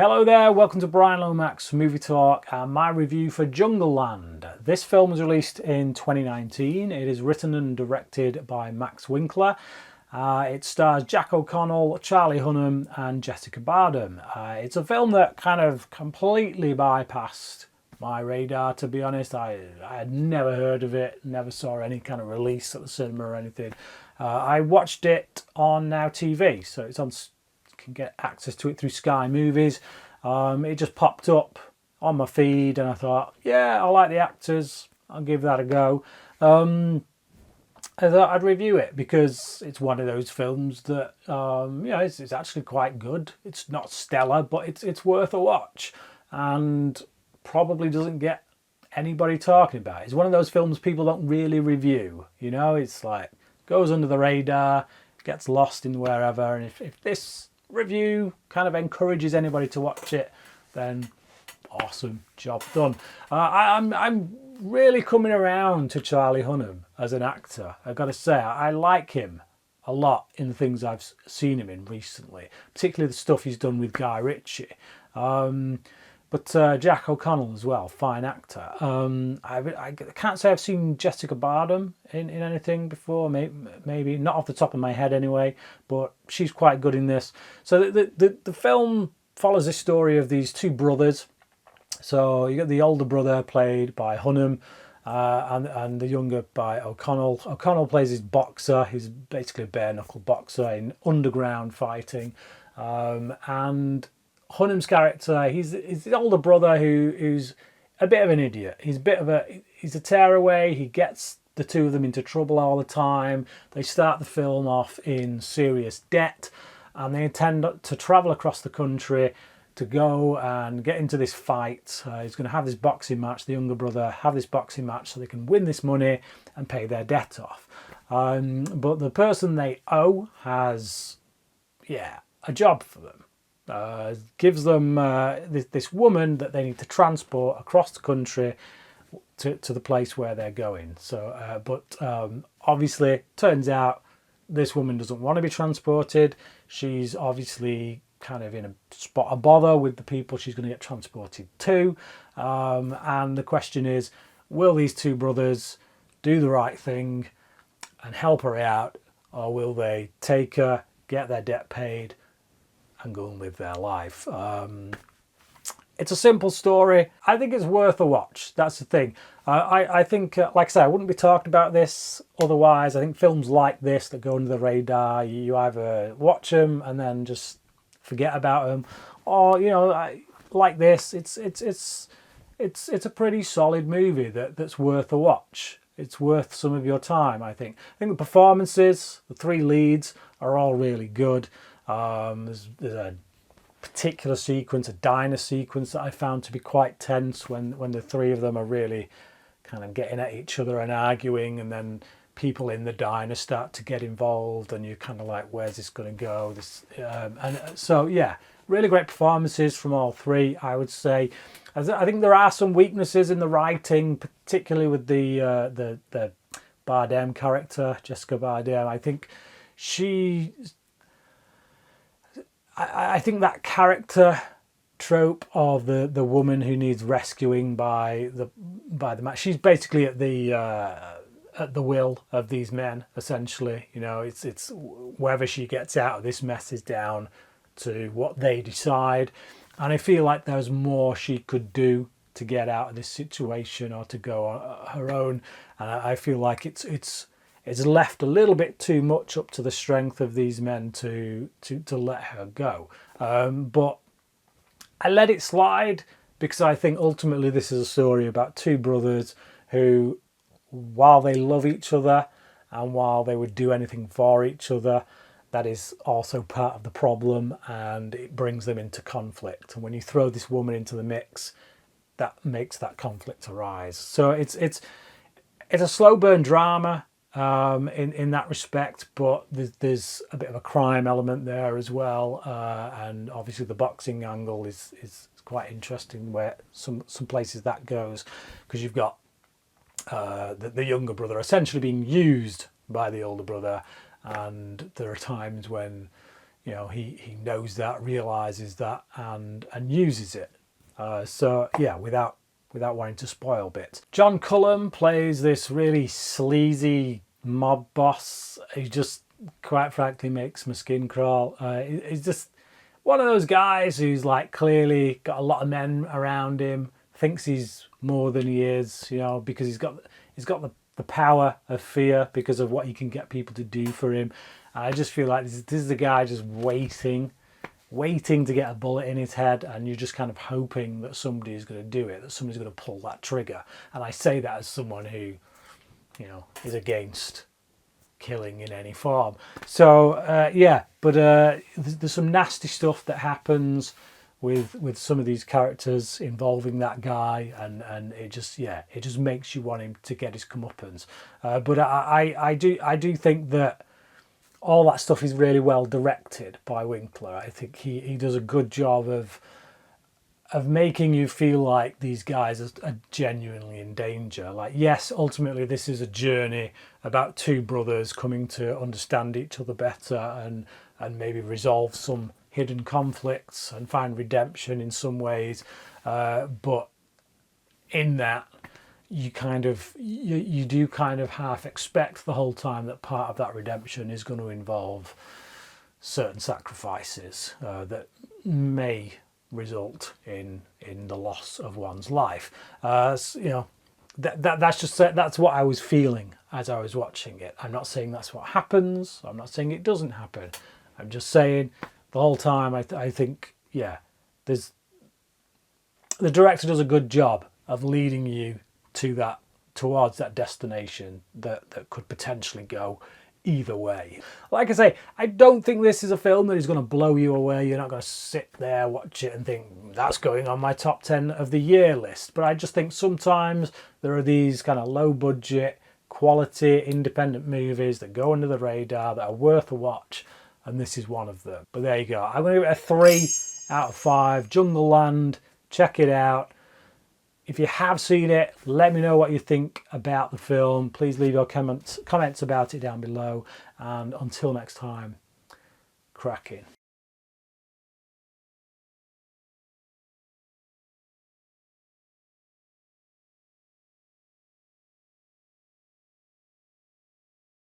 Hello there, welcome to Bryan Lomax Movie Talk and my review for Jungleland. This film was released in 2019. It is written and directed by Max Winkler. It stars Jack O'Connell, Charlie Hunnam and Jessica Bardem. It's a film that kind of completely bypassed my radar, to be honest. I had never heard of it, never saw any kind of release at the cinema or anything. I watched it on Now TV, so it's on, can get access to it through Sky Movies. It just popped up on my feed and I thought, yeah, I like the actors, I'll give that a go. I thought I'd review it because it's one of those films that it's actually quite good. It's not stellar, but it's worth a watch and probably doesn't get anybody talking about it. It's one of those films people don't really review, you know. It's like goes under the radar, gets lost in wherever, and if this review kind of encourages anybody to watch it, then awesome, job done. I'm really coming around to Charlie Hunnam as an actor. I've got to say, I like him a lot in the things I've seen him in recently, particularly the stuff he's done with Guy Ritchie. But Jack O'Connell as well, fine actor. I can't say I've seen Jessica Bardem in anything before, maybe not off the top of my head anyway, but she's quite good in this. So the film follows the story of these two brothers. So you got the older brother played by Hunnam and the younger by O'Connell. O'Connell plays his boxer. He's basically a bare knuckle boxer in underground fighting, and Hunnam's character, he's the older brother who's a bit of an idiot. He's a tearaway. He gets the two of them into trouble all the time. They start the film off in serious debt and they intend to travel across the country to go and get into this fight. He's going to have this boxing match, the younger brother have this boxing match so they can win this money and pay their debt off. But the person they owe has, a job for them. Gives them this woman that they need to transport across the country to the place where they're going. So, but obviously, turns out this woman doesn't want to be transported. She's obviously kind of in a spot of bother with the people she's going to get transported to. And the question is, will these two brothers do the right thing and help her out, or will they take her, get their debt paid, and go and live their life? It's a simple story. I think it's worth a watch. That's the thing. I think, like I say, I wouldn't be talking about this otherwise. I think films like this that go under the radar, you either watch them and then just forget about them, or like this, it's a pretty solid movie that's worth a watch. It's worth some of your time. I think the performances, the three leads, are all really good. There's a particular sequence, a diner sequence, that I found to be quite tense when the three of them are really kind of getting at each other and arguing, and then people in the diner start to get involved and you're kind of like, where's this going to go? Really great performances from all three, I would say. I think there are some weaknesses in the writing, particularly with the Bardem character, Jessica Bardem. I think that character trope of the woman who needs rescuing by the man, she's basically at the will of these men, essentially. It's whether she gets out of this mess is down to what they decide, and I feel like there's more she could do to get out of this situation or to go on her own, and I feel like it's left a little bit too much up to the strength of these men to let her go. But I let it slide because I think ultimately this is a story about two brothers who, while they love each other and while they would do anything for each other, that is also part of the problem, and it brings them into conflict. And when you throw this woman into the mix, that makes that conflict arise. So it's a slow burn drama in that respect, but there's a bit of a crime element there as well, and obviously the boxing angle is quite interesting, where some places that goes, because you've got the younger brother essentially being used by the older brother, and there are times when you know, he knows that, realizes that, and uses it. So yeah, without wanting to spoil bits. John Cullum plays this really sleazy mob boss who just, quite frankly, makes my skin crawl. He's just one of those guys who's like clearly got a lot of men around him, thinks he's more than he is, you know, because he's got the power of fear because of what he can get people to do for him. I just feel like this is a guy just waiting to get a bullet in his head, and you're just kind of hoping that somebody is going to do it, that somebody's going to pull that trigger. And I say that as someone who, you know, is against killing in any form. So yeah, but there's some nasty stuff that happens with some of these characters involving that guy, and it just makes you want him to get his comeuppance. But I do think that all that stuff is really well directed by Winkler. I think he does a good job of making you feel like these guys are genuinely in danger. Like, yes, ultimately this is a journey about two brothers coming to understand each other better and maybe resolve some hidden conflicts and find redemption in some ways. But in that, you do kind of half expect the whole time that part of that redemption is going to involve certain sacrifices that may result in the loss of one's life. You know, that's what I was feeling as I was watching it. I'm not saying that's what happens. I'm not saying it doesn't happen. I'm just saying the whole time I think, yeah, the director does a good job of leading you towards that destination that could potentially go either way. Like I say, I don't think this is a film that is going to blow you away. You're not going to sit there, watch it and think, that's going on my top 10 of the year list. But I just think sometimes there are these kind of low budget, quality, independent movies that go under the radar that are worth a watch. And this is one of them. But there you go. I'm going to give it a 3 out of 5. Jungleland. Check it out. If you have seen it, let me know what you think about the film. Please leave your comments about it down below. And until next time, cracking.